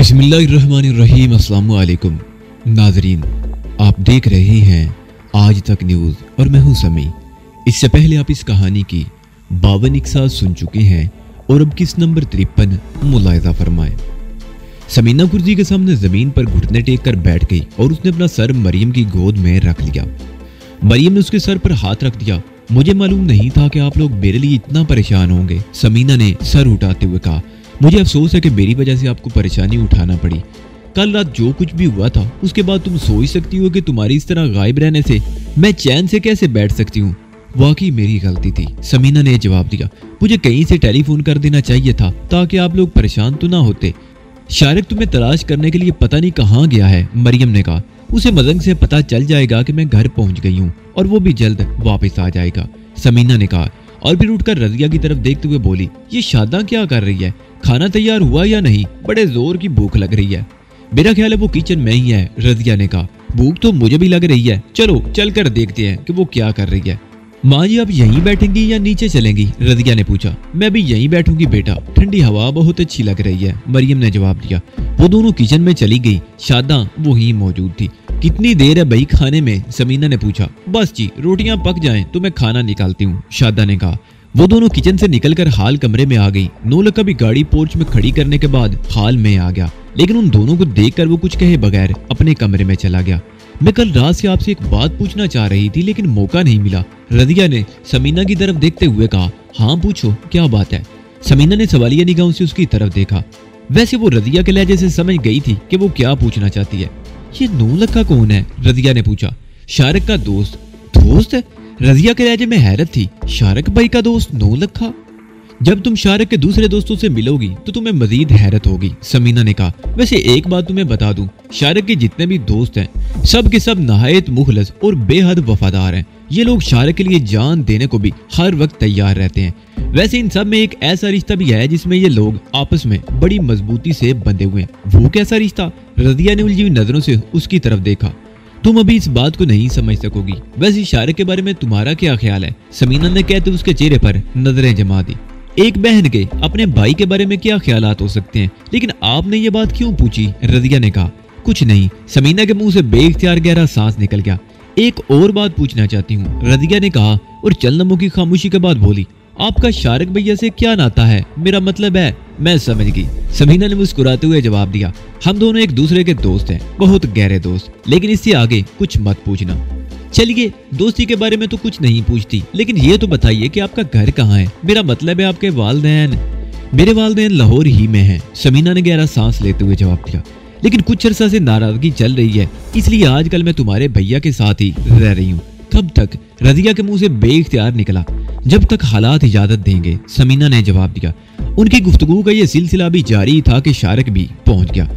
बिस्मिल्लाहिर्रहमानिर्रहीम। अस्सलामु अलैकुम नाजरीन, आप देख रहे हैं आज तक न्यूज़ और मैं हूं समी। इससे पहले आप इस कहानी की 52 इकसात सुन चुके हैं और अब किस नंबर 53 मुलाहिजा फरमाएं। समीना कुर्सी के सामने जमीन पर घुटने टेक कर बैठ गई और उसने अपना सर मरियम की गोद में रख लिया। मरियम ने उसके सर पर हाथ रख दिया। मुझे मालूम नहीं था कि आप लोग मेरे लिए इतना परेशान होंगे, समीना ने सर उठाते हुए कहा। मुझे अफसोस है कि मेरी वजह से आपको परेशानी उठाना पड़ी। कल रात जो कुछ भी हुआ था उसके बाद तुम सोच सकती हो कि तुम्हारी इस तरह गायब रहने से मैं चैन से कैसे बैठ सकती हूँ। वाकई मेरी गलती थी, समीना ने जवाब दिया। मुझे कहीं से टेलीफोन कर देना चाहिए था ताकि आप लोग परेशान तो ना होते। शारिक तुम्हें तलाश करने के लिए पता नहीं कहाँ गया है, मरियम ने कहा। उसे मदंग से पता चल जाएगा कि मैं घर पहुंच गई हूँ और वो भी जल्द वापस आ जाएगा, समीना ने कहा और फिर उठकर रजिया की तरफ देखते हुए बोली, ये शादा क्या कर रही है? खाना तैयार हुआ या नहीं? बड़े जोर की भूख लग रही है। मेरा ख्याल है वो किचन में ही है, रजिया ने कहा। भूख तो मुझे भी लग रही है, चलो चलकर देखते हैं कि वो क्या कर रही है। माँ जी आप यहीं बैठेंगी या नीचे चलेंगी? रजिया ने पूछा। मैं भी यहीं बैठूंगी बेटा, ठंडी हवा बहुत अच्छी लग रही है, मरियम ने जवाब दिया। वो दोनों किचन में चली गई। शादा वहीं मौजूद थी। कितनी देर है भाई खाने में? समीना ने पूछा। बस जी रोटियां पक जाएं तो मैं खाना निकालती हूँ, शादा ने कहा। वो दोनों किचन से निकलकर हाल कमरे में आ गई। नौलखा भी गाड़ी पोर्च में खड़ी करने के बाद हाल में आ गया, लेकिन उन दोनों को देखकर वो कुछ कहे बगैर अपने कमरे में चला गया। मैं कल रात से आपसे एक बात पूछना चाह रही थी लेकिन मौका नहीं मिला, रजिया ने समीना की तरफ देखते हुए कहा। हाँ पूछो, क्या बात है? समीना ने सवालिया निगाहों से उसकी तरफ देखा। वैसे वो रजिया के लहजे से समझ गई थी कि वो क्या पूछना चाहती है। ये नौलखा कौन है? रजिया ने पूछा। शारिक का दोस्त। दोस्त है? रजिया के लहजे में हैरत थी। शारिक भाई का दोस्त नौलखा? जब तुम शारिक के दूसरे दोस्तों से मिलोगी तो तुम्हें मजीद हैरत होगी, समीना ने कहा। वैसे एक बात तुम्हें बता दूं, शारिक के जितने भी दोस्त हैं सब के सब नहायत मुखलस और बेहद वफादार हैं। ये लोग शारिक के लिए जान देने को भी हर वक्त तैयार रहते हैं। वैसे इन सब में एक ऐसा रिश्ता भी है जिसमें ये लोग आपस में बड़ी मजबूती से बंधे हुए हैं। वो कैसा रिश्ता? रजिया ने उलझी हुई नजरों से उसकी तरफ देखा। तुम अभी इस बात को नहीं समझ सकोगी। वैसे शारिक के बारे में तुम्हारा क्या ख्याल है? समीना ने कहते उसके चेहरे पर नजरें जमा दी। एक बहन के अपने भाई के बारे में क्या ख्यालात हो सकते हैं, लेकिन आपने ये बात क्यों पूछी? रजिया ने कहा। कुछ नहीं, समीना के मुंह से बेइख्तियार गहरा सांस निकल गया। एक और बात पूछना चाहती हूँ, रजिया ने कहा और चंद लम्हों की खामोशी के बाद बोली। आपका शारिक भैया से क्या नाता है? मेरा मतलब है। मैं समझ गई, समीना ने मुस्कुराते हुए जवाब दिया। हम दोनों एक दूसरे के दोस्त हैं, बहुत गहरे दोस्त, लेकिन इससे आगे कुछ मत पूछना। चलिए, दोस्ती के बारे में तो कुछ नहीं पूछती, लेकिन ये तो बताइए कि आपका घर कहाँ है? मेरा मतलब है आपके वालिदैन। मेरे वालिदैन लाहौर ही में हैं, समीना ने गहरा सांस लेते हुए जवाब दिया। लेकिन कुछ अरसा से नाराजगी चल रही है, इसलिए आजकल मैं तुम्हारे भैया के साथ ही रह रही हूँ। कब तक? रजिया के मुंह से बेइख्तियार निकला। जब तक हालात इजाजत देंगे, समीना ने जवाब दिया। उनकी गुफ्तगू का यह सिलसिला भी जारी था कि शारिक भी पहुंच गया।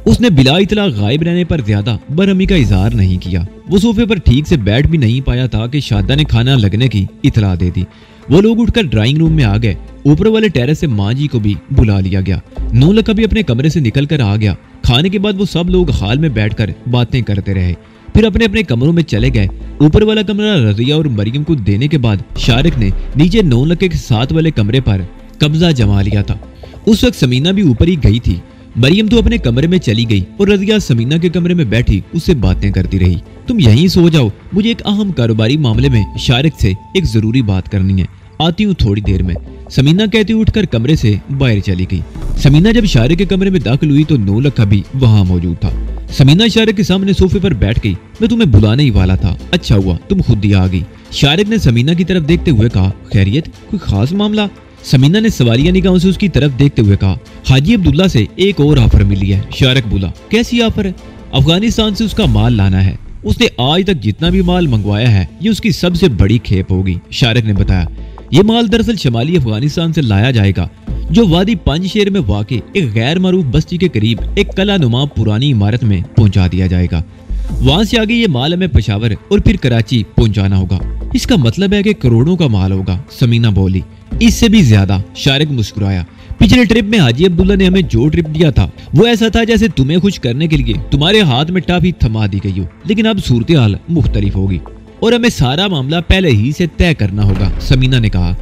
उसने बिला इतला गायब रहने पर ज्यादा बरहमी का इजहार नहीं किया। वो सोफे पर ठीक से बैठ भी नहीं पाया था कि शादा ने खाना लगने की इतला दे दी। वो लोग उठकर ड्राइंग रूम में आ गए। ऊपर वाले टेरेस से माँ जी को भी बुला लिया गया। नौलखा भी अपने कमरे से निकल कर आ गया। खाने के बाद वो सब लोग हाल में बैठकर बातें करते रहे, फिर अपने अपने कमरों में चले गए। ऊपर वाला कमरा रजिया और मरियम को देने के बाद शारिक ने नीचे नौलखे के साथ वाले कमरे पर कब्जा जमा लिया था। उस वक्त समीना भी ऊपर ही गई थी। मरियम तो अपने कमरे में चली गई और रजिया समीना के कमरे में बैठी उससे बातें करती रही। तुम यहीं सो जाओ, मुझे एक अहम कारोबारी मामले में शारिक से एक जरूरी बात करनी है, आती हूँ थोड़ी देर में, समीना कहती उठकर कमरे से बाहर चली गई। समीना जब शारिक के कमरे में दाखिल हुई तो नौलखा भी वहां मौजूद था। समीना शारिक के सामने सोफे पर बैठ गई। मैं तुम्हें बुलाने ही वाला था, अच्छा हुआ तुम खुद ही आ गई। शारिक ने समीना की तरफ देखते हुए कहा। खैरियत? कोई खास मामला? समीना ने सवालिया निगाहों से उसकी तरफ देखते हुए कहा। हाजी अब्दुल्ला से एक और ऑफर मिली है। शारिक बोला। कैसी ऑफर है? अफगानिस्तान से उसका माल लाना है। उसने आज तक जितना भी माल मंगवाया है ये उसकी सबसे बड़ी खेप होगी, शारिक ने बताया। ये माल दरअसल शमाली अफगानिस्तान से लाया जाएगा, जो वादी पंजशेर में वाक़े एक गैर मारूफ बस्ती के करीब एक कला नुमा पुरानी इमारत में पहुंचा दिया जाएगा। वहां से आगे ये माल हमें पेशावर और फिर कराची पहुंचाना होगा। इसका मतलब है कि करोड़ों का माल होगा, समीना बोली। इससे भी ज्यादा, शारिक मुस्कुराया। पिछले ट्रिप में हाजी अब्दुल्ला ने हमें जो ट्रिप दिया था वो ऐसा था जैसे तुम्हें खुश करने के लिए तुम्हारे हाथ में टॉफी थमा दी गई हो, लेकिन अब सूरत हाल मुख्तलिफ होगी और हमें सारा मामला पहले ही से तय करना होगा, समीना ने कहा।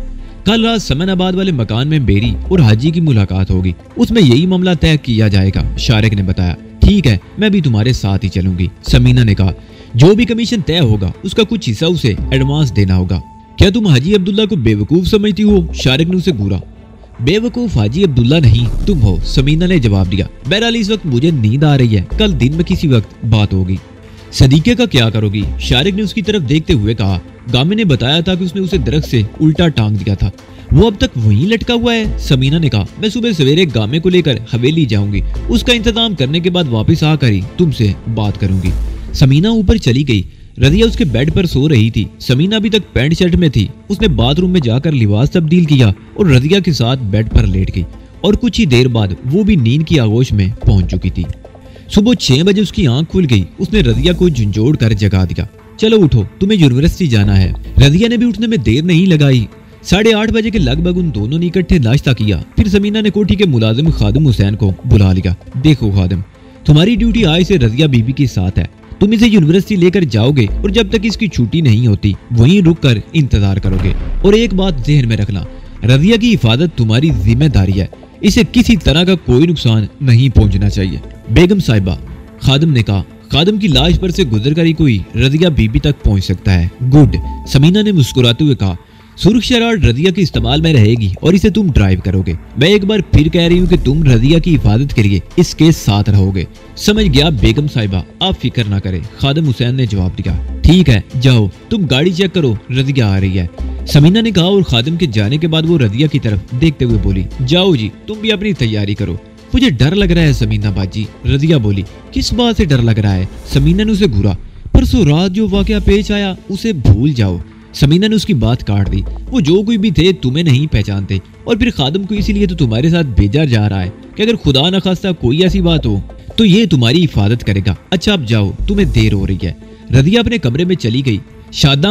कल रात समन आबाद वाले मकान में बेरी और हाजी की मुलाकात होगी, उसमें यही मामला तय किया जाएगा, शारिक ने बताया। ठीक है, मैं भी तुम्हारे साथ ही चलूंगी, समीना ने कहा। जो भी कमीशन तय होगा उसका कुछ हिस्सा उसे एडवांस देना होगा। क्या तुम हाजी अब्दुल्ला को बेवकूफ समझती हो? शारिक ने उसे घूरा। बेवकूफ हाजी अब्दुल्ला नहीं तुम हो, समीना ने जवाब दिया। बहरहाल इस वक्त मुझे नींद आ रही है, कल दिन में किसी वक्त बात होगी। सदीके का क्या करोगी? शारिक ने उसकी तरफ देखते हुए कहा। गामे ने बताया था कि उसने उसे दरख्त से उल्टा टांग दिया था, वो अब तक वहीं लटका हुआ है, समीना ने कहा। मैं सुबह सवेरे गामे को लेकर हवेली जाऊंगी, उसका इंतजाम करने के बाद वापस आकर ही तुमसे बात करूंगी। समीना ऊपर चली गई। रदिया उसके बेड पर सो रही थी। समीना अभी तक पैंट शर्ट में थी। उसने बाथरूम में जाकर लिबास तब्दील किया और रदिया के साथ बेड पर लेट गई और कुछ ही देर बाद वो भी नींद की आगोश में पहुंच चुकी थी। सुबह 6 बजे उसकी आंख खुल गई। उसने रदिया को झुंझोड़ कर जगा दिया। चलो उठो, तुम्हें यूनिवर्सिटी जाना है। रदिया ने भी उठने में देर नहीं लगाई। 8:30 बजे के लगभग उन दोनों ने इकट्ठे नाश्ता किया। फिर समीना ने कोठी के मुलाजिम खादिम हुसैन को बुला लिया। देखो खादिम, तुम्हारी ड्यूटी आज से रदिया बीबी के साथ है। तुम इसे यूनिवर्सिटी लेकर जाओगे और जब तक इसकी छुट्टी नहीं होती वहीं रुक कर इंतजार करोगे। और एक बात ज़हन में रखना, रदिया की हिफाजत तुम्हारी जिम्मेदारी है, इसे किसी तरह का कोई नुकसान नहीं पहुंचना चाहिए। बेगम साहिबा, खादिम ने कहा। खादिम की लाश पर से गुजर कर ही कोई रदिया बीबी तक पहुंच सकता है। गुड, समीना ने मुस्कुराते हुए कहा। सुर्ख शरार रदिया के इस्तेमाल में रहेगी और इसे तुम ड्राइव करोगे। मैं एक बार फिर कह रही हूँ कि तुम रदिया की हिफाजत के लिए इसके साथ रहोगे। समझ गया बेगम साहिबा, आप फिक्र ना करें, खादिम हुसैन ने जवाब दिया। ठीक है, जाओ तुम गाड़ी चेक करो, रदिया आ रही है, समीना ने कहा। और खादिम के जाने के बाद वो रदिया की तरफ देखते हुए बोली, जाओ जी, तुम भी अपनी तैयारी करो। मुझे डर लग रहा है समीना बाजी, रदिया बोली। किस बात से डर लग रहा है? समीना ने उसे घूरा। परसों रात जो वाकया पेश आया उसे भूल जाओ। समीना ने उसकी बात काट दी। वो जो कोई भी थे तुम्हें नहीं पहचानते और फिर खादिम को इसीलिए तो तुम्हारे साथ भेजा जा रहा है कि अगर खुदा न खास्ता कोई ऐसी बात हो तो ये तुम्हारी हिफाजत करेगा। अच्छा अब जाओ, तुम्हें देर हो रही है। रदिया अपने कमरे में चली गई। शादा,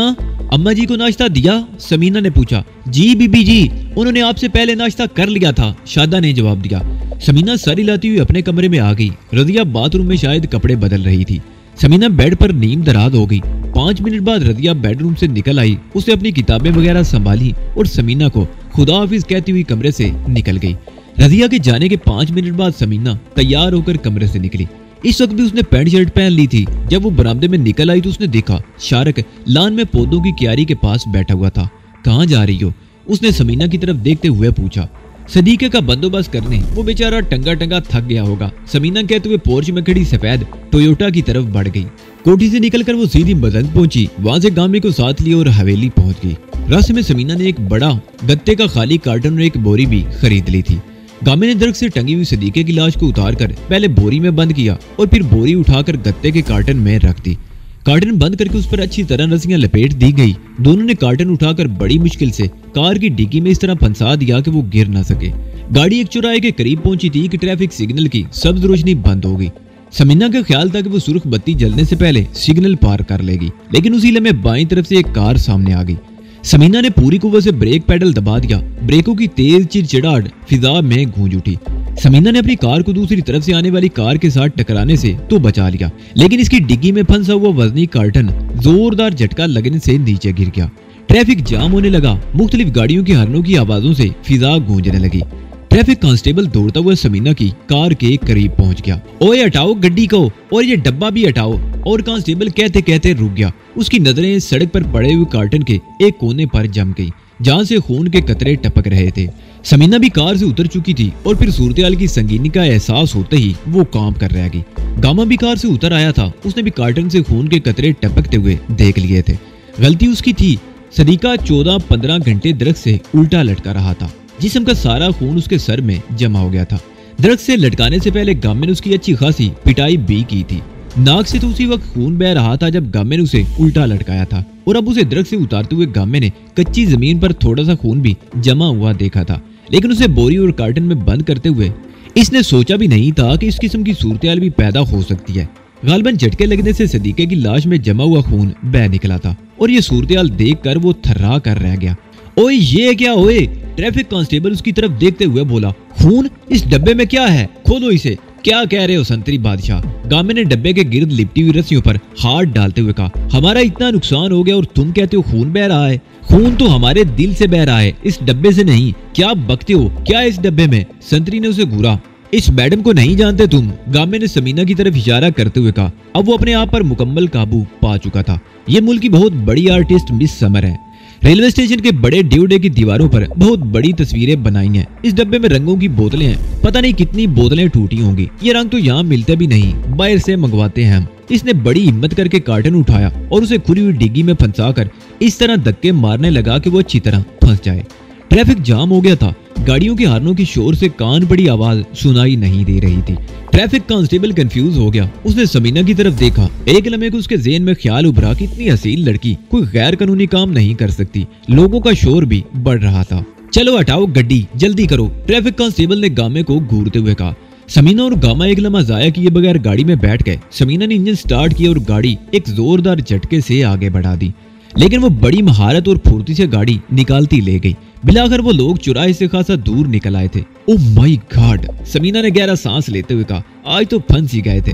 अम्मा जी को नाश्ता दिया? समीना ने पूछा। जी बीबी जी, उन्होंने आपसे पहले नाश्ता कर लिया था, शादा ने जवाब दिया। समीना सर हिलाती हुई अपने कमरे में आ गई। रदिया बाथरूम में शायद कपड़े बदल रही थी। समीना बेड पर नीम दराज हो गई। 5 मिनट बाद रदिया बेडरूम से निकल आई। उसने अपनी किताबें वगैरह संभाली और समीना को खुदा हाफिज कहती हुई कमरे से निकल गई। रदिया के जाने के 5 मिनट बाद समीना तैयार होकर कमरे से निकली। इस वक्त भी उसने पैंट शर्ट पहन ली थी। जब वो बरामदे में निकल आई तो उसने देखा शारिक लान में पौधों की क्यारी के पास बैठा हुआ था। कहाँ जा रही हो? उसने समीना की तरफ देखते हुए पूछा। सदीके का बंदोबस्त करने, वो बेचारा टंगा टंगा थक गया होगा, समीना कहते हुए पोर्च में खड़ी सफेद टोयोटा की तरफ बढ़ गई। कोठी से निकलकर वो सीधी बदन पहुंची। वहां से गामे को साथ लिए और हवेली पहुंच गई। रास्ते में समीना ने एक बड़ा गत्ते का खाली कार्टन और एक बोरी भी खरीद ली थी। गामे ने दरख्त से टंगी हुई सदीके की लाश को उतारकर पहले बोरी में बंद किया और फिर बोरी उठाकर गत्ते के कार्टन में रख दी। कार्टन बंद करके उस पर अच्छी तरह रस्सियां लपेट दी गई। दोनों ने कार्टन उठाकर बड़ी मुश्किल से कार की डिग्गी में इस तरह फंसा दिया कि वो गिर ना सके। गाड़ी एक चौराहे के करीब पहुंची थी कि ट्रैफिक सिग्नल की सब्ज रोशनी बंद हो गई। समीना का ख्याल था कि वो सुर्ख बत्ती जलने से पहले सिग्नल पार कर लेगी, लेकिन उसी लम्हे बाईं तरफ से एक कार सामने आ गई। समीना ने पूरी कुव्वत से ब्रेक पेडल दबा दिया। ब्रेकों की तेज चिड़चिड़ाहट फिजा में गूंज उठी। समीना ने अपनी कार को दूसरी तरफ से आने वाली कार के साथ टकराने से तो बचा लिया, लेकिन इसकी डिग्गी में फंसा हुआ वजनी कार्टन जोरदार झटका लगने से नीचे गिर गया। ट्रैफिक जाम होने लगा। मुख्तलिफ गाड़ियों की हॉर्नों की आवाजों से फिजा गूंजने लगी। ट्रैफिक कांस्टेबल दौड़ता हुआ समीना की कार के करीब पहुंच गया। ओए हटाओ गड्डी को और ये डब्बा भी हटाओ। और कांस्टेबल कहते कहते रुक गया। उसकी नजरें सड़क पर पड़े हुए कार्टन के एक कोने पर जम गई जहां से खून के कतरे टपक रहे थे। समीना भी कार से उतर चुकी थी और फिर सूरत-ए-हाल की संगीनी का एहसास होते ही वो कांप कर रह गई। गामा भी कार से उतर आया था। उसने भी कार्टन से खून के कतरे टपकते हुए देख लिए थे। गलती उसकी थी। सदीका 14-15 घंटे दरख्त से उल्टा लटका रहा था। जिस्म का सारा खून उसके सर में जमा हो गया था। दरख्त से लटकाने से पहले गामे ने उसकी अच्छी खासी पिटाई भी की थी। नाक से तो उसी वक्त खून बह रहा था जब गामे ने उसे उल्टा लटकाया था और अब उसे दरख्त से उतारते हुए गामे ने कच्ची जमीन पर थोड़ा सा खून भी जमा हुआ देखा था, लेकिन उसे बोरी और कार्टन में बंद करते हुए इसने सोचा भी नहीं था कि इस किस्म की सूरत-ए-हाल भी पैदा हो सकती है। गालबन झटके लगने से सदीके की लाश में जमा हुआ खून बह निकला था और ये सूरत-ए-हाल देखकर वो थर्रा कर रह गया। ओए ये क्या ओए? ट्रैफिक कांस्टेबल उसकी तरफ देखते हुए बोला। खून? इस डब्बे में क्या है? खोलो इसे। क्या कह रहे हो संतरी बादशाह? गामे ने डब्बे के गिर्द लिपटी हुई रस्सियों पर हाथ डालते हुए कहा। हमारा इतना नुकसान हो गया और तुम कहते हो खून बह रहा है? खून तो हमारे दिल से बह रहा है, इस डब्बे से नहीं। क्या बकते हो? क्या इस डब्बे में? संतरी ने उसे घूरा। इस मैडम को नहीं जानते तुम? गामे ने समीना की तरफ इशारा करते हुए कहा। अब वो अपने आप पर मुकम्मल काबू पा चुका था। ये मुल्क की बहुत बड़ी आर्टिस्ट मिस समर है। रेलवे स्टेशन के बड़े ड्यूडे की दीवारों पर बहुत बड़ी तस्वीरें बनाई हैं। इस डब्बे में रंगों की बोतलें हैं, पता नहीं कितनी बोतलें टूटी होंगी। ये रंग तो यहाँ मिलते भी नहीं, बाहर से मंगवाते हैं हम। इसने बड़ी हिम्मत करके कार्टन उठाया और उसे खुली हुई डिग्गी में फंसाकर इस तरह धक्के मारने लगा कि वो अच्छी तरह फंस जाए। ट्रैफिक जाम हो गया था। गाड़ियों के हार्नों की शोर से कान बड़ी आवाज सुनाई नहीं दे रही थी। ट्रैफिक कांस्टेबल कंफ्यूज हो गया। उसने समीना की तरफ देखा। एक लम्हे को उसके ज़हन में ख्याल उभरा कि इतनी हसीन लड़की कोई गैर कानूनी काम नहीं कर सकती। लोगों का शोर भी बढ़ रहा था। चलो हटाओ गड्डी, जल्दी करो, ट्रैफिक कांस्टेबल ने गामे को घूरते हुए कहा। समीना और गामा एक लम्हा जाया किए बगैर गाड़ी में बैठ गए। समीना ने इंजन स्टार्ट किया और गाड़ी एक जोरदार झटके से आगे बढ़ा दी, लेकिन वो बड़ी महारत और फुर्ती से गाड़ी निकालती ले गई। बिलाखिर वो लोग चौराहे से खासा दूर निकल आए थे। ओह माय गॉड, समीना ने गहरा सांस लेते हुए कहा। आज तो फंस ही गए थे।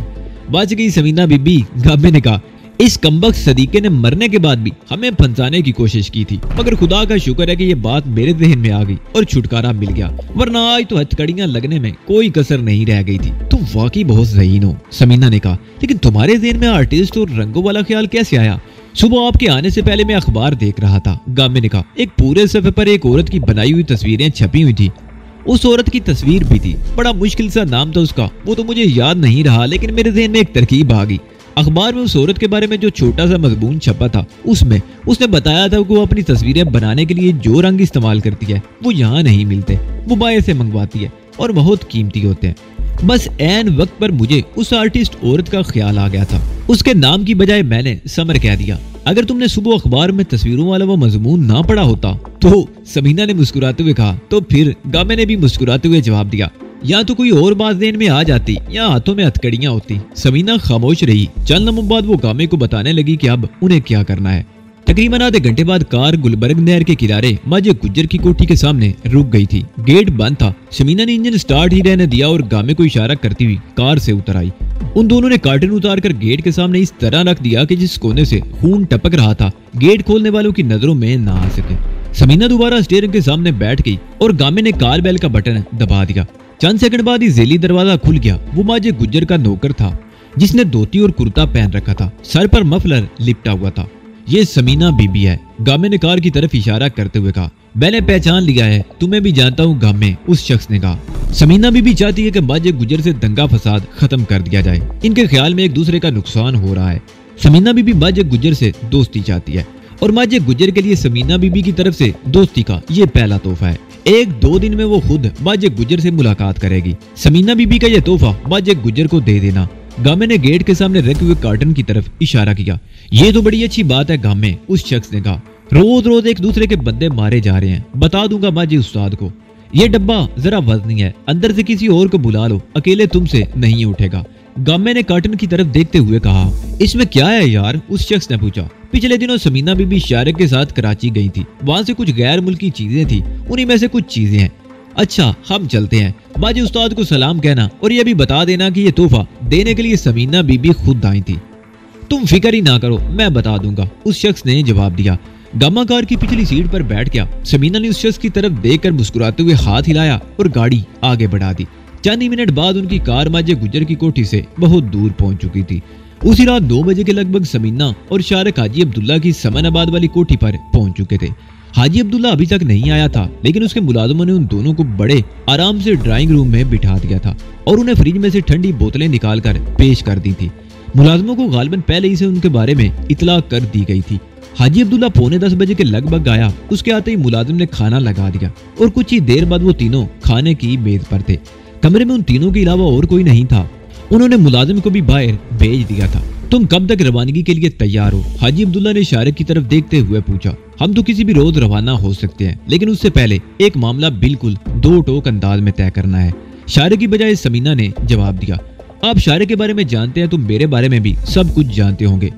बच गई समीना बीबी, गामे ने कहा। इस कमबख्त सदीके ने मरने के बाद भी हमें फंसाने की कोशिश की थी, मगर खुदा का शुक्र है कि ये बात मेरे ज़हन में आ गई और छुटकारा मिल गया, वरना आज तो हथकड़ियां लगने में कोई कसर नहीं रह गई थी। तुम वाकई बहुत ज़हीन हो, समीना ने कहा। लेकिन तुम्हारे ज़हन में आर्टिस्ट और रंगों वाला ख्याल कैसे आया? सुबह आपके आने से पहले मैं अखबार देख रहा था, गामे ने कहा। एक पूरे सफ़े पर एक औरत की बनाई हुई तस्वीरें छपी हुई थी। उस औरत की तस्वीर भी थी। बड़ा मुश्किल सा नाम था उसका, वो तो मुझे याद नहीं रहा, लेकिन मेरे ज़हन में एक तरकीब आ गई। अखबार में उस औरत के बारे में जो छोटा सा मजमून छपा था, उसमें उसने बताया था कि वो अपनी तस्वीरें बनाने के लिए जो रंग इस्तेमाल करती है वो यहाँ नहीं मिलते, वो बाहर से मंगवाती है और बहुत कीमती होते हैं। बस ऐन वक्त पर मुझे उस आर्टिस्ट औरत का ख्याल आ गया था। उसके नाम की बजाय मैंने समर कह दिया। अगर तुमने सुबह अखबार में तस्वीरों वाला वो मजमून ना पढ़ा होता तो, समीना ने मुस्कुराते हुए कहा। तो फिर, गामे ने भी मुस्कुराते हुए जवाब दिया। या तो कोई और बात ज़हन में आ जाती या हाथों में हथकड़ियां होती। समीना खामोश रही। चंद लम्हों बाद वो गामे को बताने लगी कि अब उन्हें क्या करना है। तकरीबन आधे घंटे बाद कार गुलबर्ग नहर के किनारे माजे गुज्जर की कोठी के सामने रुक गई थी। गेट बंद था। समीना ने इंजन स्टार्ट ही रहने दिया और गामे को इशारा करती हुई कार से उतर आई। उन दोनों ने कार्टन उतारकर गेट के सामने इस तरह रख दिया कि जिस कोने से खून टपक रहा था गेट खोलने वालों की नजरों में ना आ सके। समीना दोबारा स्टीयरिंग के सामने बैठ गई और गामे ने कार बेल का बटन दबा दिया। चंद सेकंड बाद ही जेली दरवाजा खुल गया। वो माजे गुज्जर का नौकर था, जिसने धोती और कुर्ता पहन रखा था, सर पर मफलर लिपटा हुआ था। ये समीना बीबी है, गामे ने कार की तरफ इशारा करते हुए कहा। मैंने पहचान लिया है, तुम्हें भी जानता हूँ गामे, उस शख्स ने कहा। समीना बीबी चाहती है कि माजे गुज्जर से दंगा फसाद खत्म कर दिया जाए। इनके ख्याल में एक दूसरे का नुकसान हो रहा है। समीना बीबी माजे गुज्जर से दोस्ती चाहती है और माजे गुज्जर के लिए समीना बीबी की तरफ से दोस्ती का ये पहला तोहफा है। 1-2 दिन में वो खुद माजे गुज्जर से मुलाकात करेगी। समीना बीबी का ये तोहफा माजे गुज्जर को दे देना। गामे ने गेट के सामने रखे हुए कार्टन की तरफ इशारा किया। ये तो बड़ी अच्छी बात है गामे, उस शख्स ने कहा। रोज रोज एक दूसरे के बंदे मारे जा रहे हैं, बता दूंगा माजे उस्ताद को। ये डब्बा जरा वजनी है, अंदर से किसी और को बुला लो, अकेले तुमसे नहीं उठेगा। गामे ने कार्टन की तरफ देखते हुए कहा। इसमें क्या है यार, उस शख्स ने पूछा। पिछले दिनों समीना बीबी शारिक के साथ कराची गई थी, वहां से कुछ गैर मुल्की चीजें थी, उन्हीं में से कुछ चीजें हैं। अच्छा हम चलते हैं, माजी उस्ताद को सलाम कहना और ये भी बता देना कि ये तोहफा देने के लिए समीना बीबी खुद आई थी। तुम फिक्र ही ना करो, मैं बता दूंगा, उस शख्स ने जवाब दिया। गामा कार की पिछली सीट पर बैठ गया। समीना ने उस शख्स की तरफ देखकर मुस्कुराते हुए हाथ हिलाया और गाड़ी आगे बढ़ा दी। चंद ही मिनट बाद उनकी कार माजे गुज्जर की कोठी से बहुत दूर पहुंच चुकी थी। उसी रात 2 बजे के लगभग समीना और शारिक हाजी अब्दुल्ला की समनाबाद वाली कोठी पर पहुंच चुके थे। हाजी अब्दुल्ला अभी तक नहीं आया था, लेकिन उसके मुलाजिमों ने उन दोनों को बड़े आराम से ड्राइंग रूम में बिठा दिया था और उन्हें फ्रिज में से ठंडी बोतलें निकालकर पेश कर दी थी। मुलाजिमों को गालिबन पहले ही से उनके बारे में इतला कर दी गई थी। हाजी अब्दुल्ला 9:45 बजे के लगभग आया। उसके आते ही मुलाजिम ने खाना लगा दिया और कुछ ही देर बाद वो तीनों खाने की मेज पर थे। कमरे में उन तीनों के अलावा और कोई नहीं था। उन्होंने मुलाजिम को भी बाहर भेज दिया था। तुम कब तक रवानगी के लिए तैयार हो? हाजी अब्दुल्ला ने शारिक की तरफ देखते हुए पूछा। हम तो किसी भी रोज रवाना हो सकते हैं, लेकिन उससे पहले एक मामला बिल्कुल 2 टोक अंदाज में तय करना है, शारिक की बजाय समीना ने जवाब दिया। आप शारिक के बारे में जानते हैं तो मेरे बारे में भी सब कुछ जानते होंगे।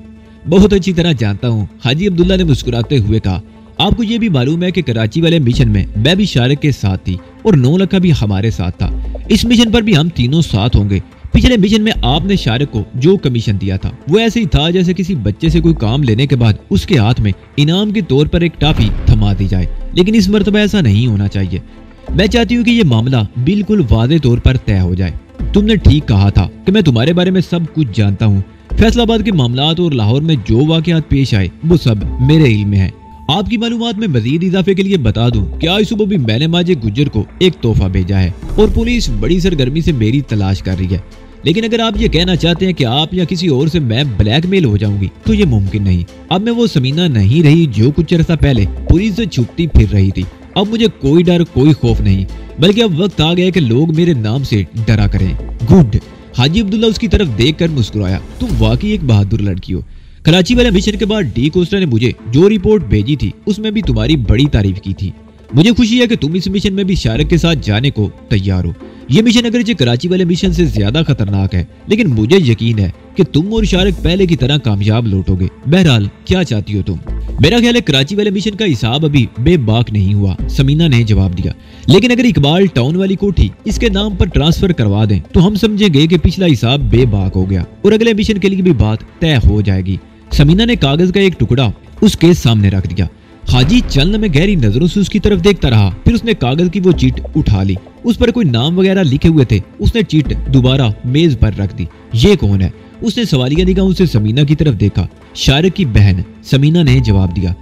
बहुत अच्छी तरह जानता हूँ, हाजी अब्दुल्ला ने मुस्कुराते हुए कहा। आपको ये भी मालूम है कि कराची वाले मिशन में मैं भी शारिक के साथ थी और 9 लखा भी हमारे साथ था। इस मिशन पर भी हम तीनों साथ होंगे। पिछले मिशन में आपने शारिक को जो कमीशन दिया था वो ऐसे ही था जैसे किसी बच्चे से कोई काम लेने के बाद उसके हाथ में इनाम के तौर पर एक टॉफी थमा दी जाए, लेकिन इस मर्तबा ऐसा नहीं होना चाहिए। मैं चाहती हूँ कि ये मामला बिल्कुल वाज़ेह तौर पर तय हो जाए। तुमने ठीक कहा था कि मैं तुम्हारे बारे में सब कुछ जानता हूँ। फैसलाबाद के मामलात और लाहौर में जो वाक़यात पेश आए वो सब मेरे इल्म में है। आपकी मालूमात में मजीद इजाफे के लिए बता दूं कि आज सुबह भी मैंने माजे गुज्जर को एक तोहफा भेजा है और पुलिस बड़ी सरगर्मी से मेरी तलाश कर रही है। लेकिन अगर आप ये कहना चाहते हैं कि आप या किसी और से मैं ब्लैकमेल हो जाऊंगी तो ये मुमकिन नहीं। अब मैं वो समीना नहीं रही जो कुछ अरसा पहले पुलिस से छुपती फिर रही थी। अब मुझे कोई डर कोई खौफ नहीं, बल्कि अब वक्त आ गया कि लोग मेरे नाम से डरा करें। गुड। हाजी अब्दुल्ला उसकी तरफ देखकर मुस्कुराया। तुम वाकई एक बहादुर लड़की हो। कराची वाले मिशन के बाद डी कोस्टा ने मुझे जो रिपोर्ट भेजी थी उसमें भी तुम्हारी बड़ी तारीफ की थी। मुझे खुशी है कि तुम इस मिशन में भी शारिक के साथ जाने को तैयार हो। ये मिशन अगरचे कराची वाले मिशन से ज्यादा खतरनाक है, लेकिन मुझे यकीन है कि तुम और शारिक पहले की तरह कामयाब लौटोगे। बहरहाल क्या चाहती हो तुम? मेरा ख्याल है कराची वाले मिशन का हिसाब अभी बेबाक नहीं हुआ, समीना ने जवाब दिया। लेकिन अगर इकबाल टाउन वाली कोठी इसके नाम पर ट्रांसफर करवा दें तो हम समझेंगे कि पिछला हिसाब बेबाक हो गया और अगले मिशन के लिए भी बात तय हो जाएगी। समीना ने कागज का एक टुकड़ा उसके सामने रख दिया। हाजी चंद में गहरी नजरों से उसकी तरफ देखता रहा, फिर उसने कागज की वो चीट उठा ली। उस पर कोई नाम वगैरह लिखे हुए थे। उसने चीट दोबारा मेज पर रख दी। ये कौन है? उसने सवालिया निगाहों से समीना की तरफ देखा। शारिक की बहन, समीना ने जवाब दिया।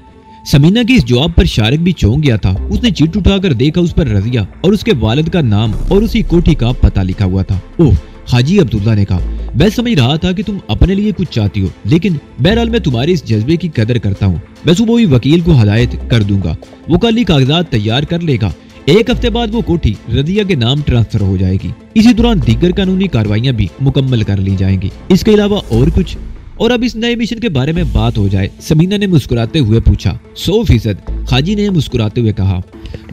समीना के इस जवाब पर शारिक भी चौंक गया था। उसने चिट उठाकर देखा, उस पर रजिया और उसके वालिद का नाम और उसी कोठी का पता लिखा हुआ था। ओह, हाजी अब्दुल्ला ने कहा, मैं समझ रहा था कि तुम अपने लिए कुछ चाहती हो, लेकिन बहरहाल मैं तुम्हारे इस जज्बे की कदर करता हूँ। मैं सुबह ही वकील को हदायत कर दूंगा, वो कल ही कागजात तैयार कर लेगा। एक हफ्ते बाद वो कोठी रजिया के नाम ट्रांसफर हो जाएगी। इसी दौरान दीगर कानूनी कार्रवाइयां भी मुकम्मल कर ली जाएंगी। इसके अलावा और कुछ? और अब इस नए मिशन के बारे में बात हो जाए, समीना ने मुस्कुराते हुए पूछा। 100%, हाजी ने मुस्कुराते हुए कहा।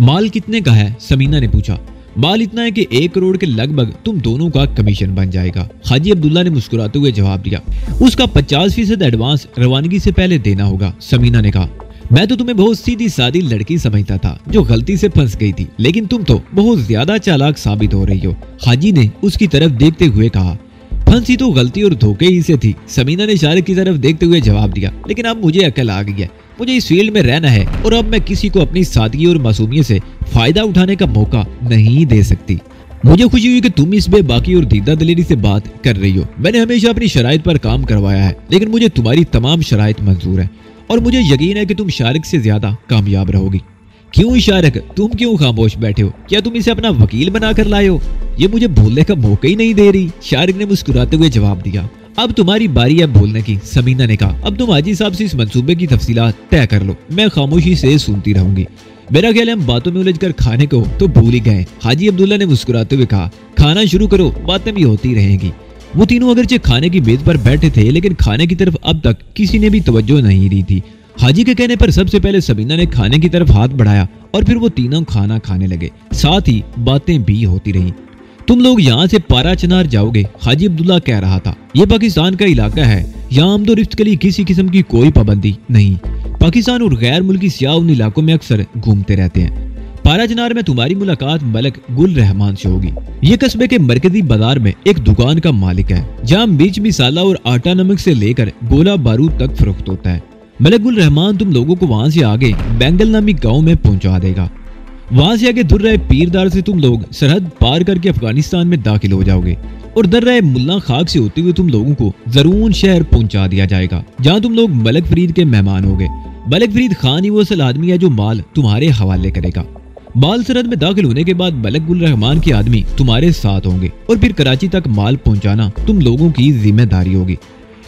माल कितने का है? समीना ने पूछा। माल इतना है कि 1 करोड़ के लगभग तुम दोनों का कमीशन बन जाएगा। हाजी अब्दुल्ला ने मुस्कुराते हुए जवाब दिया। उसका 50% एडवांस रवानगी से पहले देना होगा, समीना ने कहा। मैं तो तुम्हें बहुत सीधी सादी लड़की समझता था जो गलती से फंस गई थी, लेकिन तुम तो बहुत ज्यादा चालाक साबित हो रही हो, हाजी ने उसकी तरफ देखते हुए कहा। फंसी तो गलती और धोखे ही से थी, समीना ने शारिक की तरफ देखते हुए जवाब दिया। लेकिन अब मुझे अकल आ गई है, मुझे इस फील्ड में रहना है और अब मैं किसी को अपनी सादगी और मासूमियत से फायदा उठाने का मौका नहीं दे सकती। मुझे खुशी हुई कि तुम इस बेबाकी और दीदा दिलेरी से बात कर रही हो। मैंने हमेशा अपनी शराइत पर काम करवाया है, लेकिन मुझे तुम्हारी तमाम शराइत मंजूर है और मुझे यकीन है कि तुम शारिक से ज्यादा कामयाब रहोगी। क्यों शारिक, तुम क्यों खामोश बैठे हो? क्या तुम इसे अपना वकील बनाकर लाए हो? ये मुझे बोलने का मौका ही नहीं दे रही, शारिक ने मुस्कुराते हुए जवाब दिया। अब तुम्हारी बारी है बोलने की, समीना ने कहा। अब तुम हाजी साहब से इस मंसूबे की तफसीलात तय कर लो, मैं खामोशी से सुनती रहूंगी। मेरा ख्याल है हम बातों में उलझकर खाने को तो भूल ही गए, हाजी अब्दुल्ला ने मुस्कुराते हुए कहा। खाना शुरू करो, बातें भी होती रहेंगी। वो तीनों अगरचे खाने की मेज पर बैठे थे, लेकिन खाने की तरफ अब तक किसी ने भी तवज्जो नहीं दी थी। हाजी के कहने पर सबसे पहले समीना ने खाने की तरफ हाथ बढ़ाया और फिर वो तीनों खाना खाने लगे, साथ ही बातें भी होती रहीं। तुम लोग यहाँ से पारा चनार जाओगे, हाजी अब्दुल्ला कह रहा था। ये पाकिस्तान का इलाका है, यहाँ आमदो रिफ्त के लिए किसी किस्म की कोई पाबंदी नहीं। पाकिस्तान और गैर मुल्की सियाह उन इलाकों में अक्सर घूमते रहते हैं। पारा चनार में तुम्हारी मुलाकात मलक गुल रहमान से होगी। ये कस्बे के मरकजी बाजार में एक दुकान का मालिक है, जहाँ मिर्च मिसाला और आटा नमक से लेकर गोला बारूद तक फरोख्त होता है। मलक गुल रहमान तुम लोगों को वहाँ से आगे बैंगल नामी गाँव में पहुँचा देगा। वहां से आगे दुर्रा पीरदार से तुम लोग सरहद पार करके अफगानिस्तान में दाखिल हो जाओगे और दर्रा मुल्ला खाक से होते हुए तुम लोगों को जरून शहर पहुंचा दिया जाएगा, जहां तुम लोग मलक फरीद के मेहमान होगे। मलक फरीद खान ही वो असल आदमी है जो माल तुम्हारे हवाले करेगा। माल सरहद में दाखिल होने के बाद मलक गुल रहमान के आदमी तुम्हारे साथ होंगे और फिर कराची तक माल पहुंचाना तुम लोगों की जिम्मेदारी होगी।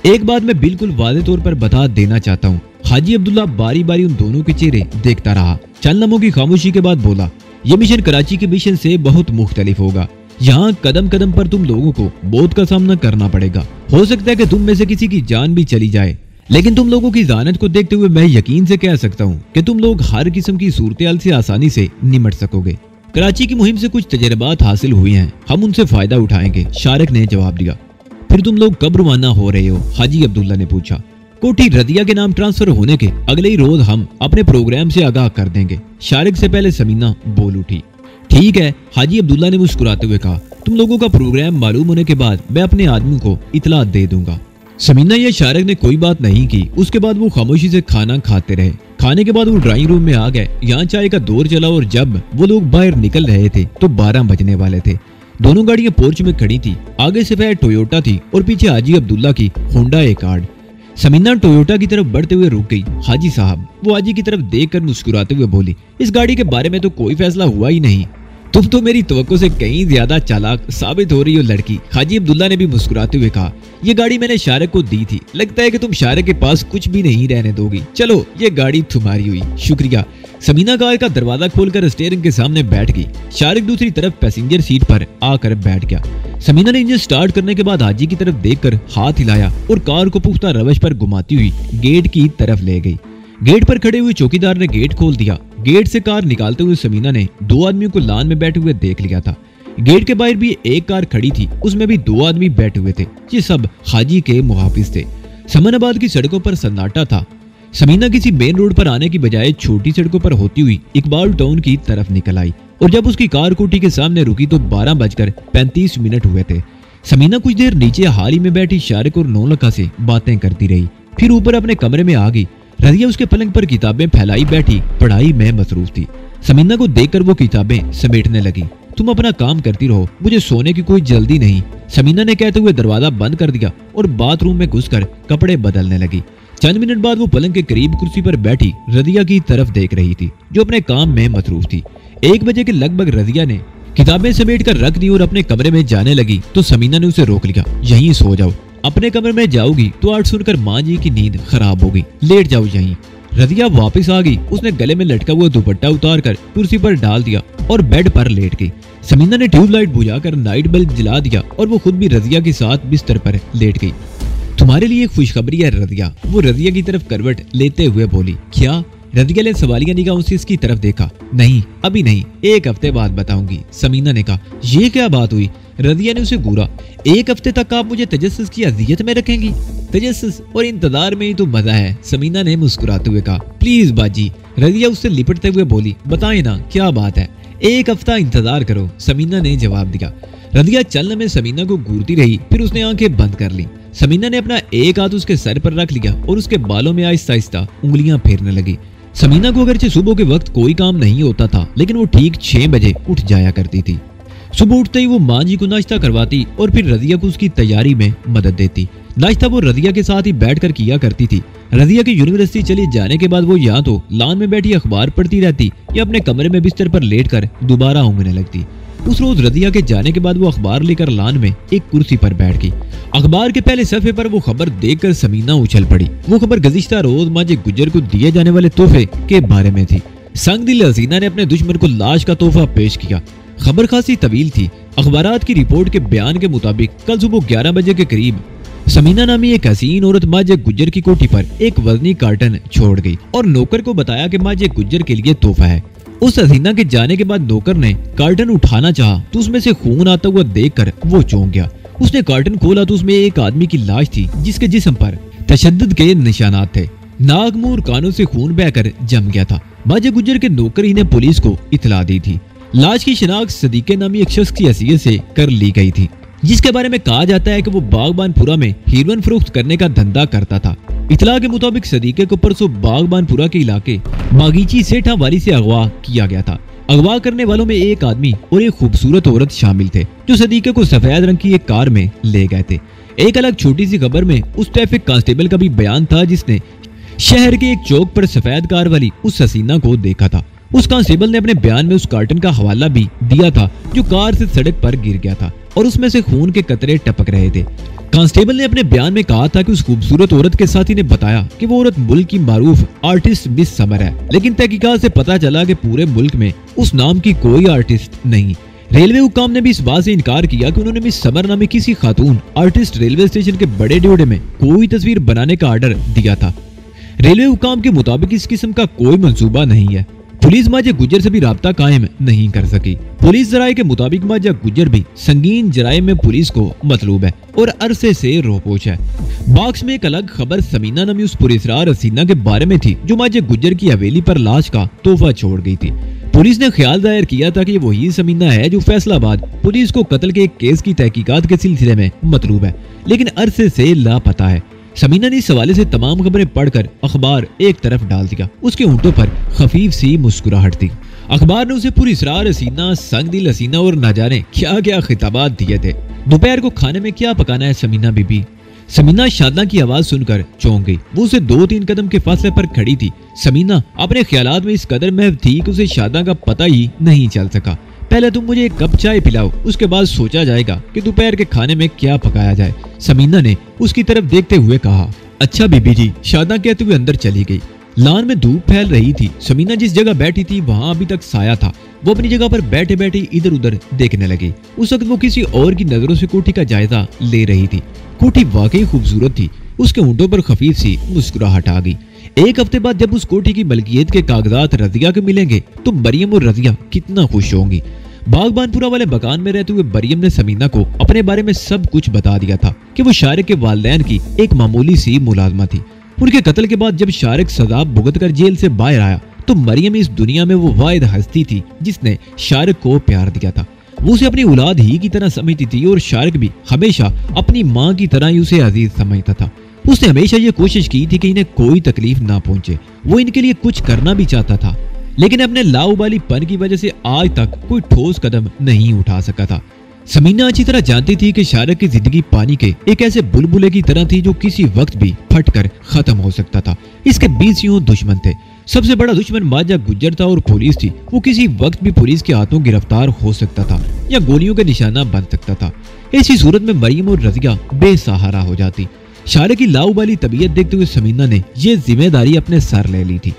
एक बात मैं बिल्कुल वाज़े तौर पर बता देना चाहता हूँ। हाजी अब्दुल्ला बारी बारी उन दोनों के चेहरे देखता रहा। चंद लम्हों की खामोशी के बाद बोला, ये मिशन कराची के मिशन से बहुत मुख्तलिफ होगा। यहाँ कदम कदम पर तुम लोगों को मौत का सामना करना पड़ेगा। हो सकता है कि तुम में से किसी की जान भी चली जाए, लेकिन तुम लोगों की ज़ानत को देखते हुए मैं यकीन से कह सकता हूँ कि तुम लोग हर किस्म की सूरत-ए-हाल से आसानी से निमट सकोगे। कराची की मुहिम से कुछ तजर्बात हासिल हुए हैं, हम उनसे फायदा उठाएंगे, शारिक ने जवाब दिया। फिर तुम लोग कब रवाना हो रहे हो? हाजी अब्दुल्ला ने पूछा। कोठी रदिया के नाम ट्रांसफर होने के अगले ही रोज हम अपने प्रोग्राम से आगाह कर देंगे, शारिक से पहले समीना बोल उठी। ठीक है, हाजी अब्दुल्ला ने मुस्कुराते हुए कहा। तुम लोगों का प्रोग्राम मालूम होने के बाद मैं अपने आदमी को इतला दे दूंगा। समीना या शारिक ने कोई बात नहीं की। उसके बाद वो खामोशी से खाना खाते रहे। खाने के बाद वो ड्राइंग रूम में आ गए। यहाँ चाय का दौर चला और जब वो लोग बाहर निकल रहे थे तो 12 बजने वाले थे। दोनों गाड़ियां पोर्च में खड़ी थी। आगे सफेद टोयोटा थी और पीछे हाजी अब्दुल्ला की होंडा एकार्ड। समीना टोयोटा की तरफ बढ़ते हुए रुक गई। हाजी साहब, वो हाजी की तरफ देखकर मुस्कुराते हुए बोली, इस गाड़ी के बारे में तो कोई फैसला हुआ ही नहीं। तुम तो मेरी तवक्को से कहीं ज्यादा चालाक साबित हो रही हो लड़की। हाजी अब्दुल्ला ने भी मुस्कुराते हुए कहा, ये गाड़ी मैंने शारिक को दी थी। लगता है कि तुम शारिक के पास कुछ भी नहीं रहने दोगी। चलो, ये गाड़ी तुम्हारी हुई। शुक्रिया। समीना कार का दरवाजा खोलकर स्टीयरिंग के सामने बैठ गई। शारिक दूसरी तरफ पैसेंजर सीट पर आकर बैठ गया। समीना ने इंजन स्टार्ट करने के बाद हाजी की तरफ देखकर हाथ हिलाया और कार को पुख्ता रवश पर घुमाती हुई गेट की तरफ ले गई। गेट पर खड़े हुए चौकीदार ने गेट खोल दिया। गेट से कार निकालते हुए समीना ने 2 आदमियों को लान में बैठे हुए देख लिया था। गेट के बाहर भी एक कार खड़ी थी, उसमें भी 2 आदमी बैठे हुए थे। ये सब हाजी के मुहाफिज थे। समनाबाद की सड़कों पर सन्नाटा था। समीना किसी मेन रोड पर आने की बजाय छोटी सड़कों पर होती हुई इकबाल टाउन की तरफ निकल आई और जब उसकी कार कोठी के सामने रुकी तो 12:35 हुए थे। समीना कुछ देर नीचे हाल ही में बैठी शारिक और नौलखा से बातें करती रही, फिर ऊपर अपने कमरे में आ गई। रजिया उसके पलंग पर किताबें फैलाई बैठी पढ़ाई में मसरूफ थी। समीना को देखकर वो किताबें समेटने लगी। तुम अपना काम करती रहो, मुझे सोने की कोई जल्दी नहीं, समीना ने कहते हुए दरवाजा बंद कर दिया और बाथरूम में घुसकर कपड़े बदलने लगी। चंद मिनट बाद वो पलंग के करीब कुर्सी पर बैठी रजिया की तरफ देख रही थी, जो अपने काम में मसरूफ थी। 1 बजे के लगभग रजिया ने किताबें समेट कर रख दी और अपने कमरे में जाने लगी तो समीना ने उसे रोक लिया। यहीं सो जाओ, अपने कमरे में जाओगी तो आज सुनकर माँ जी की नींद खराब होगी। लेट जाओ यहीं। रजिया वापस आ गई। उसने गले में लटका हुआ दुपट्टा उतारकर कुर्सी पर डाल दिया और बेड पर लेट गई। समीना ने ट्यूबलाइट बुझाकर नाइट बल्ब जला दिया और वो खुद भी रजिया के साथ बिस्तर पर लेट गई। तुम्हारे लिए एक खुशखबरी है रजिया, वो रजिया की तरफ करवट लेते हुए बोली। क्या? रजिया ने सवालिया निगाहों से इसकी तरफ देखा। नहीं, अभी नहीं, 1 हफ्ते बाद बताऊंगी, समीना ने कहा। ये क्या बात हुई? रजिया ने उसे घूरा। 1 हफ्ते तक आप मुझे तजस्सुस की अजियत में रखेंगी? तजस्सुस और इंतजार में ही तो मजा है, समीना ने मुस्कुराते हुए कहा। प्लीज बाजी, रजिया उससे लिपटते हुए बोली। बताए ना क्या बात है? 1 हफ्ता इंतजार करो, समीना ने जवाब दिया। रजिया चलने में समीना को घूरती रही, फिर उसने आंखें बंद कर ली। समीना ने अपना एक हाथ उसके सर पर रख लिया और उसके बालों में आहिस्ता आहिस्ता उंगलियां फेरने लगी। समीना को अगरचे सुबह के वक्त कोई काम नहीं होता था, लेकिन वो ठीक 6 बजे उठ जाया करती थी। सुबह उठते ही वो माँ जी को नाश्ता करवाती और फिर रजिया को उसकी तैयारी में मदद देती। नाश्ता वो रजिया के साथ ही बैठकर किया करती थी। रजिया की यूनिवर्सिटी चले जाने के बाद वो या तो लान में बैठी अखबार पढ़ती रहती या अपने कमरे में बिस्तर पर लेटकर दोबारा ऊँगने लगती। उस रोज रजिया के जाने के बाद वो अखबार लेकर लान में एक कुर्सी पर बैठ गई। अखबार के पहले सफ़े पर वो खबर देखकर समीना उछल पड़ी। वो खबर गुज़िश्ता रोज माजे गुज्जर को दिए जाने वाले तोहफे के बारे में थी। संग दिल हसीना ने अपने दुश्मन को लाश का तोहफा पेश किया। खबर खासी तवील थी। अखबारात की रिपोर्ट के बयान के मुताबिक कल सुबह 11 बजे के करीब समीना नामी एक हसीन औरत माजे गुज्जर की कोठी पर एक वजनी कार्टन छोड़ गई और नौकर को बताया कि माजे गुज्जर के लिए तोहफा है। उस हसीना के जाने के बाद नौकर ने कार्टन उठाना चाहा तो उसमें से खून आता हुआ देखकर वो चौंक गया। उसने कार्टन खोला तो उसमें एक आदमी की लाश थी जिसके जिस्म पर तशद्दुद के निशानात थे। नाक मुंह और कानों से खून बहकर जम गया था। माजे गुज्जर के नौकर ही ने पुलिस को इतला दी थी। लाश की शिनाख्त सदीके नामी एक शख्स की हैसियत से कर ली गई थी, जिसके बारे में कहा जाता है कि वो बागबानपुरा में हेरोइन फरोख्त करने का धंधा करता था। इतला के मुताबिक सदीके को परसों बागबानपुरा के इलाके बागीची सेठा वाली से अगवा किया गया था। अगवा करने वालों में एक आदमी और एक खूबसूरत औरत शामिल थे, जो सदीके को सफेद रंग की एक कार में ले गए थे। एक अलग छोटी सी खबर में उस ट्रैफिक कांस्टेबल का भी बयान था जिसने शहर के एक चौक पर सफेद कार वाली उस हसीना को देखा था। उस कांस्टेबल ने अपने बयान में उस कार्टन का हवाला भी दिया था जो कार से सड़क पर गिर गया था और उसमें से खून के कतरे टपक रहे थे। कांस्टेबल ने अपने बयान में कहा था कि उस खूबसूरत औरत के साथी ने बताया कि वो औरत मुल्क की मारूफ आर्टिस्ट मिस समर है, लेकिन तहकीकात से पता चला कि पूरे मुल्क में उस नाम की कोई आर्टिस्ट नहीं। रेलवे हुक्काम ने भी इस बात से इनकार किया कि उन्होंने मिस समर नामी किसी खातून आर्टिस्ट रेलवे स्टेशन के बड़े ड्योढ़े में कोई तस्वीर बनाने का आर्डर दिया था। रेलवे हुक्काम के मुताबिक इस किस्म का कोई मंसूबा नहीं है। पुलिस माजे गुज्जर से भी राब्ता कायम नहीं कर सकी। पुलिस जराये के मुताबिक माजा गुज्जर भी संगीन जराये में पुलिस को मतलूब है और अरसे से रोपोश है। बॉक्स में एक अलग खबर समीना नामी उस पुरस्रार हसीना के बारे में थी जो माजे गुज्जर की हवेली पर लाश का तोहफा छोड़ गई थी। पुलिस ने ख्याल जाहिर किया था कि वही समीना है जो फैसलाबाद पुलिस को कत्ल के एक केस की तहकीकात के सिलसिले में मतलूब है, लेकिन अरसे से लापता है। समीना ने इस हवाले से तमाम खबरें पढ़कर अखबार एक तरफ डाल दिया। उसके होंठों पर खफीफ सी मुस्कुराहट थी। अखबार ने उसे पूरी इसरार हसीना, संग दिल हसीना और न जाने क्या क्या खिताबात दिए थे। दोपहर को खाने में क्या पकाना है समीना बीबी? समीना शादा की आवाज सुनकर चौंक गई। वो उसे 2-3 कदम के फासले पर खड़ी थी। समीना अपने ख्यालात में इस कदर महव थी कि उसे शादा का पता ही नहीं चल सका। पहले तुम मुझे एक कप चाय पिलाओ, उसके बाद सोचा जाएगा कि दोपहर के खाने में क्या पकाया जाए, समीना ने उसकी तरफ देखते हुए कहा। अच्छा बीबी जी, शादा कहते हुए अंदर चली गई। लान में धूप फैल रही थी। समीना जिस जगह बैठी थी वहां अभी तक साया था। वो अपनी जगह पर बैठे बैठे इधर उधर देखने लगी। उस वक्त वो किसी और की नजरों से कोठी का जायजा ले रही थी। कोठी वाकई खूबसूरत थी। उसके होंठों पर खफीफ सी मुस्कुराहट आ गई। एक हफ्ते बाद जब उस कोठी की मलकियत के कागजात रजिया के मिलेंगे तो मरियम और रजिया कितना खुश होंगी। बागबानपुरा वाले मकान में रहते हुए मरियम ने समीना को अपने बारे में सब कुछ बता दिया था कि वो शारिक के वालिदैन की एक मामूली सी मुलाजमा थी। उनके कत्ल के बाद जब शारिक सजा भुगत कर जेल से बाहर आया तो मरियम इस दुनिया में वो वाहिद हस्ती थी जिसने शारिक को प्यार दिया था। वो उसे अपनी औलाद ही की तरह समझती थी और शारिक भी हमेशा अपनी माँ की तरह ही उसे अजीज समझता था। उसने हमेशा ये कोशिश की थी कि इन्हें कोई तकलीफ ना पहुंचे। वो इनके लिए कुछ करना भी चाहता था, लेकिन अपने लाउबाली पन की वजह से आज तक कोई ठोस कदम नहीं उठा सका था। समीना अच्छी तरह जानती थी कि शारिक की जिंदगी पानी के एक ऐसे बुलबुले की तरह थी जो किसी वक्त भी फट कर खत्म हो सकता था। इसके 20 यूं दुश्मन थे। सबसे बड़ा दुश्मन माजा गुज्जर था और पुलिस थी। वो किसी वक्त भी पुलिस के हाथों गिरफ्तार हो सकता था या गोलियों के निशाना बन सकता था। ऐसी सूरत में मरियम और रजिया बेसहारा हो जाती। शारिक की लाउबाली तबीयत देखते हुए समीना ने ये जिम्मेदारी अपने सर ले ली थी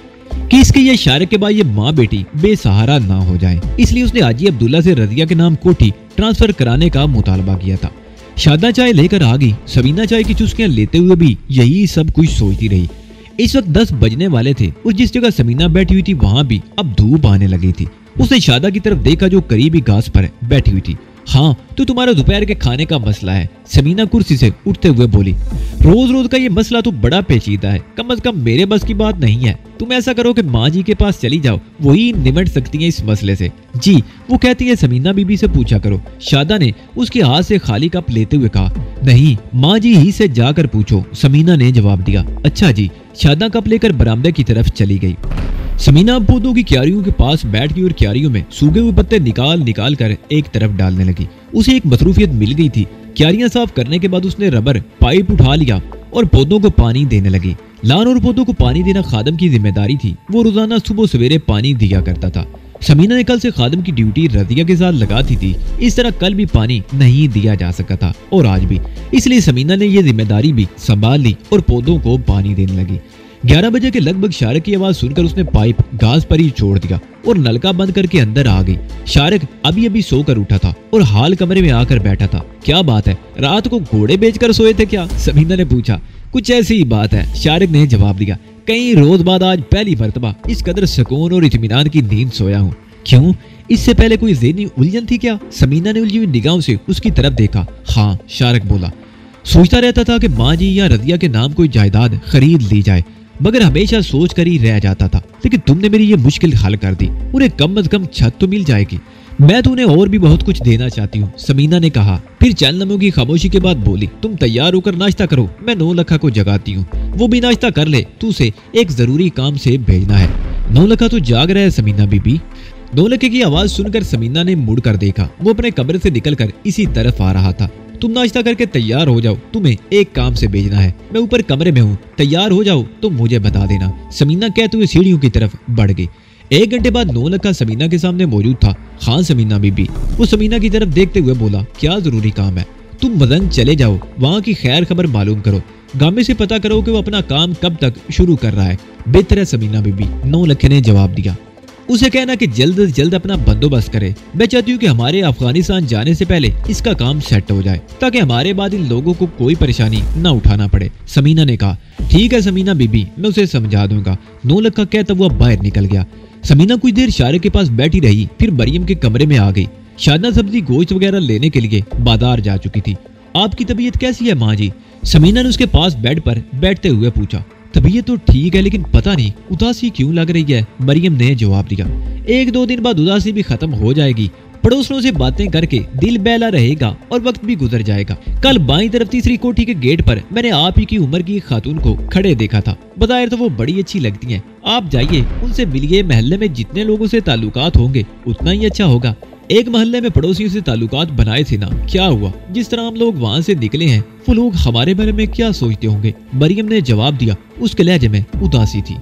कि इसके ये शारिक के बाद ये माँ बेटी बेसहारा ना हो जाएं। इसलिए उसने हाजी अब्दुल्ला से रजिया के नाम कोठी ट्रांसफर कराने का मुतालबा किया था। शादा चाय लेकर आ गई। समीना चाय की चुस्कियां लेते हुए भी यही सब कुछ सोचती रही। इस वक्त 10 बजने वाले थे और जिस जगह समीना बैठी हुई थी वहां भी अब धूप आने लगी थी। उसने शादा की तरफ देखा जो करीबी घास पर बैठी हुई थी। हाँ, तो तुम्हारा दोपहर के खाने का मसला है, समीना कुर्सी से उठते हुए बोली। रोज रोज का ये मसला तो बड़ा पेचीदा है, कम से कम मेरे बस की बात नहीं है। तुम ऐसा करो कि माँ जी के पास चली जाओ, वही निमट सकती हैं इस मसले से। जी, वो कहती है समीना बीबी से पूछा करो। शादा ने उसके हाथ से खाली कप लेते हुए कहा। नहीं, माँ जी ही से जाकर पूछो, समीना ने जवाब दिया। अच्छा जी। शादा कप लेकर बरामदे की तरफ चली गई। समीना पौधों की क्यारियों के पास बैठ गई और क्यारियों में सूखे हुए पत्ते निकाल निकाल कर एक तरफ डालने लगी। उसे एक मसरूफियत मिल गई थी। क्यारियां साफ करने के बाद उसने रबर पाइप उठा लिया और पौधों को पानी देने लगी। लान और पौधों को पानी देना खादम की जिम्मेदारी थी। वो रोजाना सुबह सवेरे पानी दिया करता था। समीना ने कल से खादम की ड्यूटी रजिया के साथ लगाती थी। इस तरह कल भी पानी नहीं दिया जा सका था और आज भी, इसलिए समीना ने यह जिम्मेदारी भी संभाल ली और पौधों को पानी देने लगी। 11 बजे के लगभग शारिक की आवाज सुनकर उसने पाइप घास पर ही छोड़ दिया और नलका बंद करके अंदर आ गई। शारिक अभी अभी सोकर उठा था और हाल कमरे में आकर बैठा था। क्या बात है, रात को घोड़े बेचकर सोए थे क्या? समीना ने पूछा। कुछ ऐसी ही बात है, शारिक ने जवाब दिया। कई रोज बाद आज पहली मर्तबा इस कदर सुकून और इत्मीनान की नींद सोया हूँ। क्यों, इससे पहले कोई ज़हनी उलझन थी क्या? समीना ने उलझी हुई निगाहों से उसकी तरफ देखा। हाँ, शारिक बोला। सोचता रहता था कि माँ जी या रजिया के नाम कोई जायदाद खरीद ली जाए, मगर हमेशा सोच कर ही रह जाता था। लेकिन तुमने मेरी ये मुश्किल हल कर दी। उन्हें कम से कम छत तो मिल जाएगी। मैं तो उन्हें और भी बहुत कुछ देना चाहती हूँ, समीना ने कहा। फिर चंद लम्हों की खामोशी के बाद बोली। तुम तैयार होकर नाश्ता करो, मैं 9 लखा को जगाती हूँ, वो भी नाश्ता कर ले। तू उसे एक जरूरी काम से भेजना है। 9 लखा तो जाग रहा है समीना बीबी। 9 लखे की आवाज सुनकर समीना ने मुड़ कर देखा। वो अपने कमरे से निकलकर इसी तरफ आ रहा था। तुम नाश्ता करके तैयार हो जाओ, तुम्हें एक काम से भेजना है। मैं ऊपर कमरे में हूँ, तैयार हो जाओ तो मुझे बता देना, समीना कहते हुए सीढ़ियों की तरफ बढ़ गई। 1 घंटे बाद 9 लखा समीना के सामने मौजूद था। हाँ समीना बीबी, वो समीना की तरफ देखते हुए बोला। क्या जरूरी काम है? तुम मदन चले जाओ, वहाँ की खैर खबर मालूम करो, गामे से पता करो कि वो अपना काम कब तक शुरू कर रहा है। बेहतर है समीना बीबी, 9 लखे ने जवाब दिया। उसे कहना कि जल्द से जल्द अपना बंदोबस्त करे। मैं चाहती हूँ कि हमारे अफगानिस्तान जाने से पहले इसका काम सेट हो जाए, ताकि हमारे बाद इन लोगों को कोई परेशानी न उठाना पड़े। समीना ने कहा। ठीक है समीना बीबी, मैं उसे समझा दूंगा। 9 लखा कहता हुआ बाहर निकल गया। समीना कुछ देर शारिक के पास बैठी रही, फिर मरियम के कमरे में आ गई। शादा सब्जी गोश्त वगैरह लेने के लिए बाजार जा चुकी थी। आपकी तबीयत कैसी है माँ जी? समीना ने उसके पास बेड पर बैठते हुए पूछा। طبیعت تو ٹھیک ہے لیکن پتہ نہیں اداسی کیوں لگ رہی ہے۔ مریم نے جواب دیا، 1-2 دن بعد اداسی بھی ختم ہو جائے گی، پڑوسنوں سے باتیں کر کے دل بہلا رہے گا اور وقت بھی گزر جائے گا۔ کل بائیں طرف تیسری کوٹھی کے گیٹ پر میں نے آپ ہی کی عمر کی ایک خاتون کو کھڑے دیکھا تھا، بظاہر تو وہ بڑی اچھی لگتی ہیں، آپ جائیے ان سے ملیے، محلے میں جتنے لوگوں سے تعلقات ہوں گے اتنا ہی اچھا ہوگا۔ ایک محلے میں پڑوسیوں سے تعلقات بنائے تھے نا، کیا ہوا؟ جس طرح ہم لوگ وہاں سے نکلے ہیں وہ لوگ ہمارے بارے میں کیا سوچتے ہوں گے؟ مریم نے جواب دیا، اس کے لہجے میں اداسی تھی۔